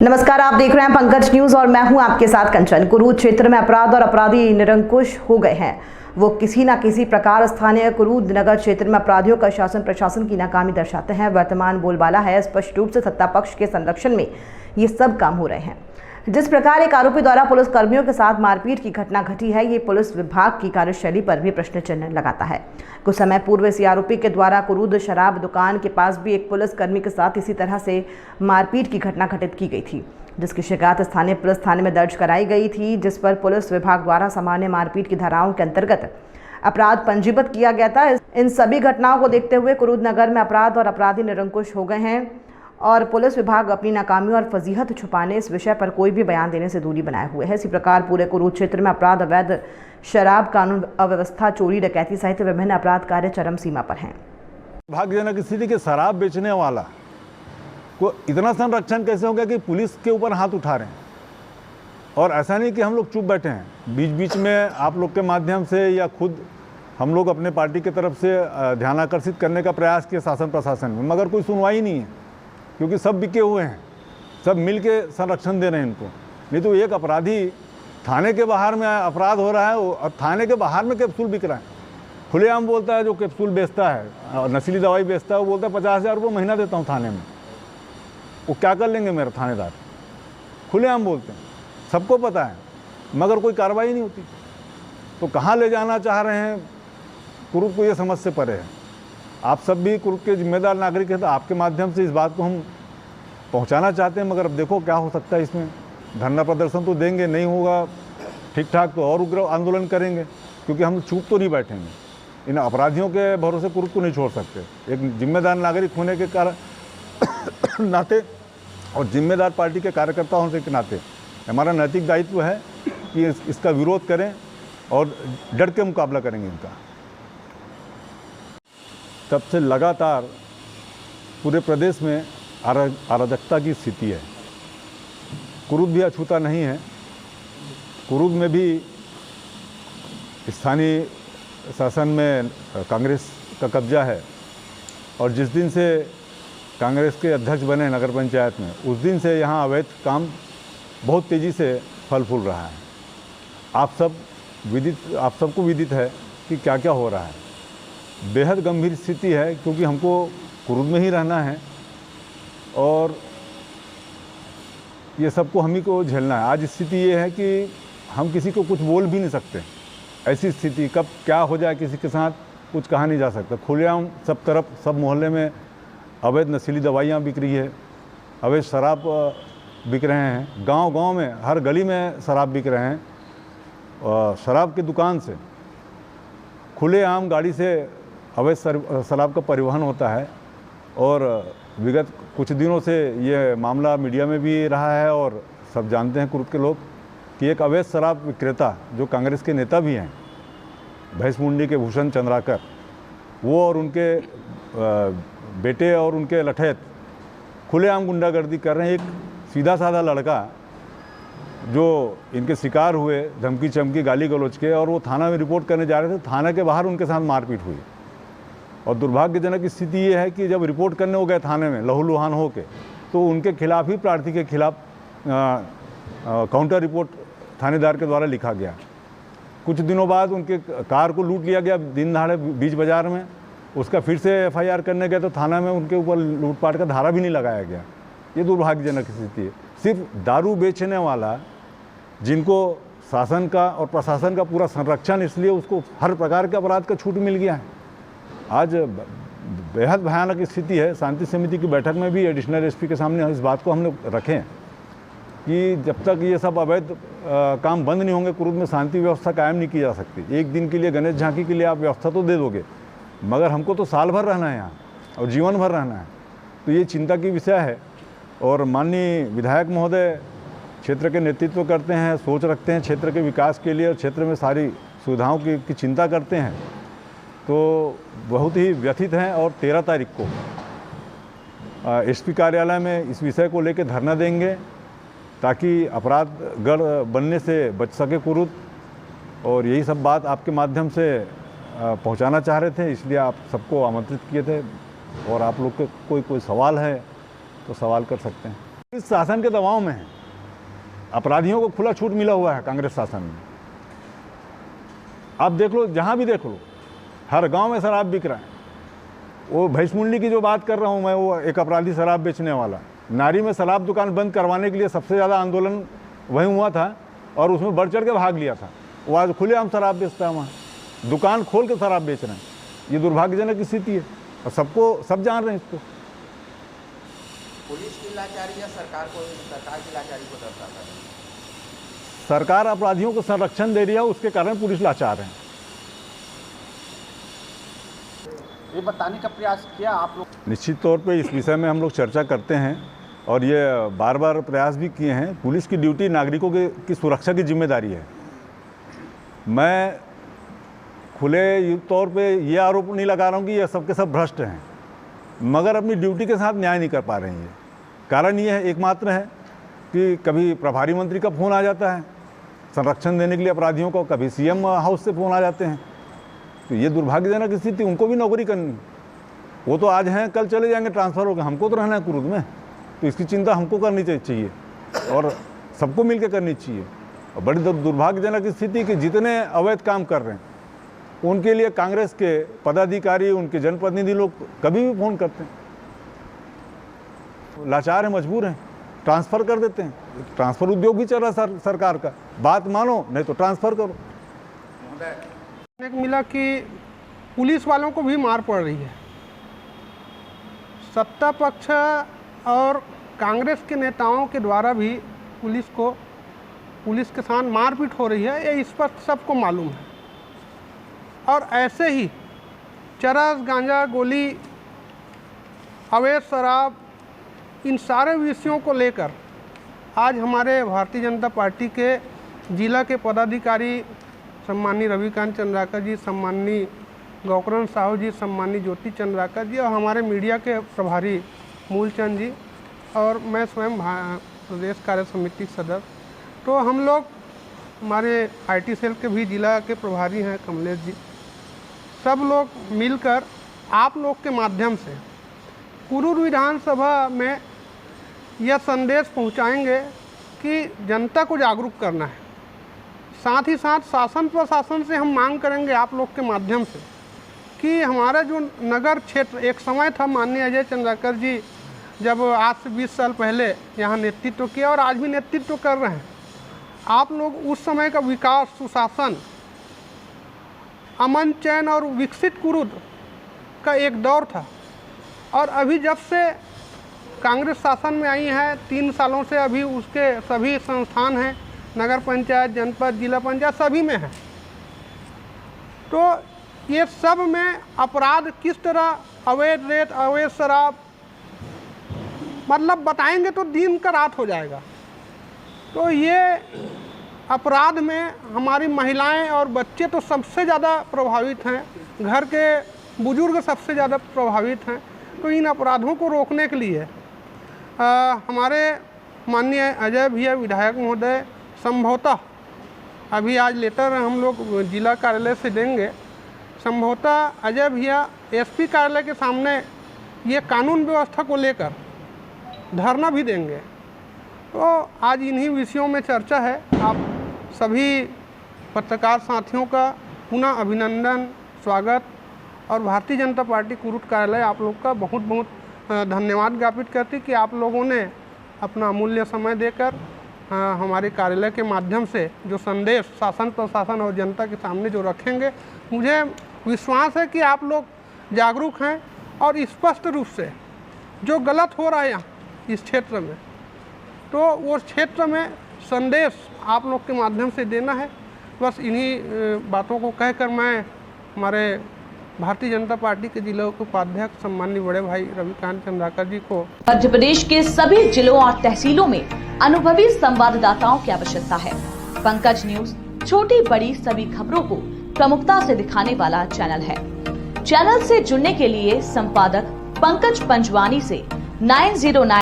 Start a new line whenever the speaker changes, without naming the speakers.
नमस्कार, आप देख रहे हैं पंकज न्यूज और मैं हूं आपके साथ कंचन। कुरूद क्षेत्र में अपराध और अपराधी निरंकुश हो गए हैं। वो किसी न किसी प्रकार स्थानीय कुरूद नगर क्षेत्र में अपराधियों का शासन प्रशासन की नाकामी दर्शाते हैं। वर्तमान बोलबाला है, स्पष्ट रूप से सत्ता पक्ष के संरक्षण में ये सब काम हो रहे हैं। जिस प्रकार एक आरोपी द्वारा पुलिस कर्मियों के साथ मारपीट की घटना घटी है, ये पुलिस विभाग की कार्यशैली पर भी प्रश्न चिन्ह लगाता है। कुछ समय पूर्व इसी आरोपी के द्वारा कुरूद शराब दुकान के पास भी एक पुलिस कर्मी के साथ इसी तरह से मारपीट की घटना घटित की गई थी, जिसकी शिकायत स्थानीय पुलिस थाने में दर्ज कराई गई थी, जिस पर पुलिस विभाग द्वारा सामान्य मारपीट की धाराओं के अंतर्गत अपराध पंजीबद्ध किया गया था। इन सभी घटनाओं को देखते हुए कुरूद नगर में अपराध और अपराधी निरंकुश हो गए हैं और पुलिस विभाग अपनी नाकामी और फजीहत छुपाने इस विषय पर कोई भी बयान देने से दूरी बनाए हुए है। इसी प्रकार पूरे कुरूद क्षेत्र में अपराध, अवैध शराब, कानून अव्यवस्था, चोरी, डकैती सहित विभिन्न अपराध कार्य चरम सीमा पर हैं।
भाग्यजनक स्थिति के शराब बेचने वाला को इतना संरक्षण कैसे हो गया कि पुलिस के ऊपर हाथ उठा रहे हैं। और ऐसा नहीं कि हम लोग चुप बैठे हैं, बीच बीच में आप लोग के माध्यम से या खुद हम लोग अपने पार्टी की तरफ से ध्यान आकर्षित करने का प्रयास किया शासन प्रशासन में, मगर कोई सुनवाई नहीं है, क्योंकि सब बिके हुए हैं, सब मिल के संरक्षण दे रहे हैं इनको। नहीं तो एक अपराधी थाने के बाहर में अपराध हो रहा है और थाने के बाहर में कैप्सूल बिक रहा है, खुलेआम बोलता है। जो कैप्सूल बेचता है और नशीली दवाई बेचता है वो बोलता है 50,000 रुपये महीना देता हूँ थाने में। वो क्या कर लेंगे मेरे थानेदार? खुलेआम बोलते हैं, सबको पता है, मगर कोई कार्रवाई नहीं होती। तो कहाँ ले जाना चाह रहे हैं कुरूद को, ये समझ से परे है। आप सब भी कुरूद के जिम्मेदार नागरिक हैं, तो आपके माध्यम से इस बात को हम पहुंचाना चाहते हैं। मगर अब देखो क्या हो सकता है इसमें। धरना प्रदर्शन तो देंगे, नहीं होगा ठीक ठाक तो और उग्र आंदोलन करेंगे, क्योंकि हम चुप तो नहीं बैठेंगे। इन अपराधियों के भरोसे कुरूद को नहीं छोड़ सकते। एक जिम्मेदार नागरिक होने के कारण नाते और जिम्मेदार पार्टी के कार्यकर्ता होने के नाते हमारा नैतिक दायित्व है कि इसका विरोध करें और डट के मुकाबला करेंगे इनका। तब से लगातार पूरे प्रदेश में अराजकता की स्थिति है। कुरूद भी अछूता नहीं है। कुरूद में भी स्थानीय शासन में कांग्रेस का कब्जा है और जिस दिन से कांग्रेस के अध्यक्ष बने नगर पंचायत में, उस दिन से यहाँ अवैध काम बहुत तेज़ी से फल फूल रहा है। आप सबको विदित है कि क्या क्या हो रहा है। बेहद गंभीर स्थिति है, क्योंकि हमको कुरूद में ही रहना है और ये सबको हम ही को झेलना है। आज स्थिति ये है कि हम किसी को कुछ बोल भी नहीं सकते। ऐसी स्थिति कब क्या हो जाए किसी के साथ कुछ कहा नहीं जा सकता। खुलेआम सब तरफ, सब मोहल्ले में अवैध नशीली दवाइयाँ बिक रही है, अवैध शराब बिक रहे हैं, गांव-गांव में हर गली में शराब बिक रहे हैं। और शराब की दुकान से खुलेआम गाड़ी से अवैध शराब का परिवहन होता है। और विगत कुछ दिनों से ये मामला मीडिया में भी रहा है और सब जानते हैं कुरूद के लोग कि एक अवैध शराब विक्रेता जो कांग्रेस के नेता भी हैं, भैंसमुंडी के भूषण चंद्राकर, वो और उनके बेटे और उनके लठैत खुलेआम गुंडागर्दी कर रहे हैं। एक सीधा साधा लड़का जो इनके शिकार हुए धमकी चमकी गाली गलौज के, और वो थाना में रिपोर्ट करने जा रहे थे, थाना के बाहर उनके साथ मारपीट हुई। और दुर्भाग्यजनक स्थिति ये है कि जब रिपोर्ट करने हो गए थाने में लहूलुहान हो के, तो उनके खिलाफ ही प्रार्थी के खिलाफ काउंटर रिपोर्ट थानेदार के द्वारा लिखा गया। कुछ दिनों बाद उनके कार को लूट लिया गया दिन दहाड़े बीच बाजार में। उसका फिर से FIR करने गए तो थाना में उनके ऊपर लूटपाट का धारा भी नहीं लगाया गया। ये दुर्भाग्यजनक स्थिति है। सिर्फ दारू बेचने वाला, जिनको शासन का और प्रशासन का पूरा संरक्षण, इसलिए उसको हर प्रकार के अपराध का छूट मिल गया है। आज बेहद भयानक स्थिति है। शांति समिति की बैठक में भी एडिशनल SP के सामने इस बात को हमने रखें कि जब तक ये सब अवैध काम बंद नहीं होंगे, कुरूद में शांति व्यवस्था कायम नहीं की जा सकती। एक दिन के लिए गणेश झांकी के लिए आप व्यवस्था तो दे दोगे, मगर हमको तो साल भर रहना है यहाँ और जीवन भर रहना है। तो ये चिंता की विषय है। और माननीय विधायक महोदय क्षेत्र के नेतृत्व करते हैं, सोच रखते हैं क्षेत्र के विकास के लिए और क्षेत्र में सारी सुविधाओं की चिंता करते हैं, तो बहुत ही व्यथित हैं। और 13 तारीख को SP कार्यालय में इस विषय को लेकर धरना देंगे, ताकि अपराध गढ़ बनने से बच सके कुरूद। और यही सब बात आपके माध्यम से पहुंचाना चाह रहे थे, इसलिए आप सबको आमंत्रित किए थे। और आप लोग के कोई सवाल है तो सवाल कर सकते हैं। इस शासन के दबाव में है, अपराधियों को खुला छूट मिला हुआ है कांग्रेस शासन में। आप देख लो, जहाँ भी देख लो, हर गांव में शराब बिक रहा है। वो भैंसमुंडी की जो बात कर रहा हूँ मैं, वो एक अपराधी शराब बेचने वाला, नारी में शराब दुकान बंद करवाने के लिए सबसे ज़्यादा आंदोलन वहीं हुआ था और उसमें बढ़ चढ़ के भाग लिया था। वो आज खुलेआम शराब बेचता है, वहाँ दुकान खोल के शराब बेच रहे हैं। ये दुर्भाग्यजनक स्थिति है और सब जान रहे हैं इसको।
पुलिस की लाचारी या सरकार की लाचारी को दर्शाता है?
सरकार अपराधियों को संरक्षण दे रही है, उसके कारण पुलिस लाचार है।
ये बताने का प्रयास किया आप लोग?
निश्चित तौर पे इस विषय में हम लोग चर्चा करते हैं और ये बार बार प्रयास भी किए हैं। पुलिस की ड्यूटी नागरिकों की सुरक्षा की जिम्मेदारी है। मैं खुले तौर पे ये आरोप नहीं लगा रहा हूँ कि ये सबके सब भ्रष्ट हैं, मगर अपनी ड्यूटी के साथ न्याय नहीं कर पा रहे हैं। ये कारण ये है, एकमात्र है कि कभी प्रभारी मंत्री का फ़ोन आ जाता है संरक्षण देने के लिए अपराधियों को, कभी सीएम हाउस से फ़ोन आ जाते हैं। तो ये दुर्भाग्यजनक स्थिति। उनको भी नौकरी करनी, वो तो आज हैं कल चले जाएंगे, ट्रांसफ़र होकर, हमको तो रहना है कुरुद में। तो इसकी चिंता हमको करनी चाहिए और सबको मिल के करनी चाहिए। और बड़ी दुर्भाग्यजनक स्थिति कि जितने अवैध काम कर रहे हैं उनके लिए कांग्रेस के पदाधिकारी, उनके जनप्रतिनिधि लोग कभी भी फ़ोन करते हैं, लाचार हैं, मजबूर हैं, ट्रांसफ़र कर देते हैं। ट्रांसफ़र उद्योग भी चल रहा है सरकार का, बात मानो नहीं तो ट्रांसफ़र करो।
मिला कि पुलिस वालों को भी मार पड़ रही है। सत्ता पक्ष और कांग्रेस के नेताओं के द्वारा भी पुलिस के साथ मारपीट हो रही है, ये स्पष्ट सबको मालूम है। और ऐसे ही चरस, गांजा, गोली, अवैध शराब, इन सारे विषयों को लेकर आज हमारे भारतीय जनता पार्टी के जिला के पदाधिकारी सम्मानीय रविकांत चंद्राकर जी, सम्मानीय गौकरण साहू जी, सम्मानीय ज्योति चंद्राकर जी और हमारे मीडिया के प्रभारी मूलचंद जी और मैं स्वयं प्रदेश कार्य समिति सदस्य, तो हम लोग, हमारे आईटी सेल के भी जिला के प्रभारी हैं कमलेश जी, सब लोग मिलकर आप लोग के माध्यम से कुरूर विधानसभा में यह संदेश पहुंचाएंगे कि जनता को जागरूक करना है। साथ ही साथ शासन प्रशासन से हम मांग करेंगे आप लोग के माध्यम से कि हमारा जो नगर क्षेत्र, एक समय था माननीय अजय चंद्राकर जी जब आज से 20 साल पहले यहाँ नेतृत्व किया और आज भी नेतृत्व कर रहे हैं, आप लोग उस समय का विकास, सुशासन, अमन चैन और विकसित कुरुद का एक दौर था। और अभी जब से कांग्रेस शासन में आई है 3 सालों से, अभी उसके सभी संस्थान हैं, नगर पंचायत, जनपद, जिला पंचायत सभी में है। तो ये सब में अपराध किस तरह, अवैध रेत, अवैध शराब, मतलब बताएंगे तो दिन का रात हो जाएगा। तो ये अपराध में हमारी महिलाएं और बच्चे तो सबसे ज़्यादा प्रभावित हैं, घर के बुजुर्ग सबसे ज़्यादा प्रभावित हैं। तो इन अपराधों को रोकने के लिए हमारे माननीय अजय भैया विधायक महोदय संभवतः अभी आज लेटर हम लोग जिला कार्यालय से देंगे, संभवतः अजय भैया एसपी कार्यालय के सामने ये कानून व्यवस्था को लेकर धरना भी देंगे। तो आज इन्हीं विषयों में चर्चा है। आप सभी पत्रकार साथियों का पुनः अभिनंदन, स्वागत और भारतीय जनता पार्टी कुरुट कार्यालय आप लोग का बहुत बहुत धन्यवाद ज्ञापित करती कि आप लोगों ने अपना अमूल्य समय देकर हमारे कार्यालय के माध्यम से जो संदेश शासन प्रशासन और जनता के सामने जो रखेंगे, मुझे विश्वास है कि आप लोग जागरूक हैं और स्पष्ट रूप से जो गलत हो रहा है यहाँ इस क्षेत्र में, तो वो क्षेत्र में संदेश आप लोग के माध्यम से देना है। बस इन्हीं बातों को कहकर मैं हमारे भारतीय जनता पार्टी के जिला उपाध्यक्ष सम्मानीय बड़े भाई रविकांत चंद्राकर जी को,
मध्य प्रदेश के सभी जिलों और तहसीलों में अनुभवी संवाददाताओं की आवश्यकता है। पंकज न्यूज छोटी बड़ी सभी खबरों को प्रमुखता से दिखाने वाला चैनल है। चैनल से जुड़ने के लिए संपादक पंकज पंजवानी से 909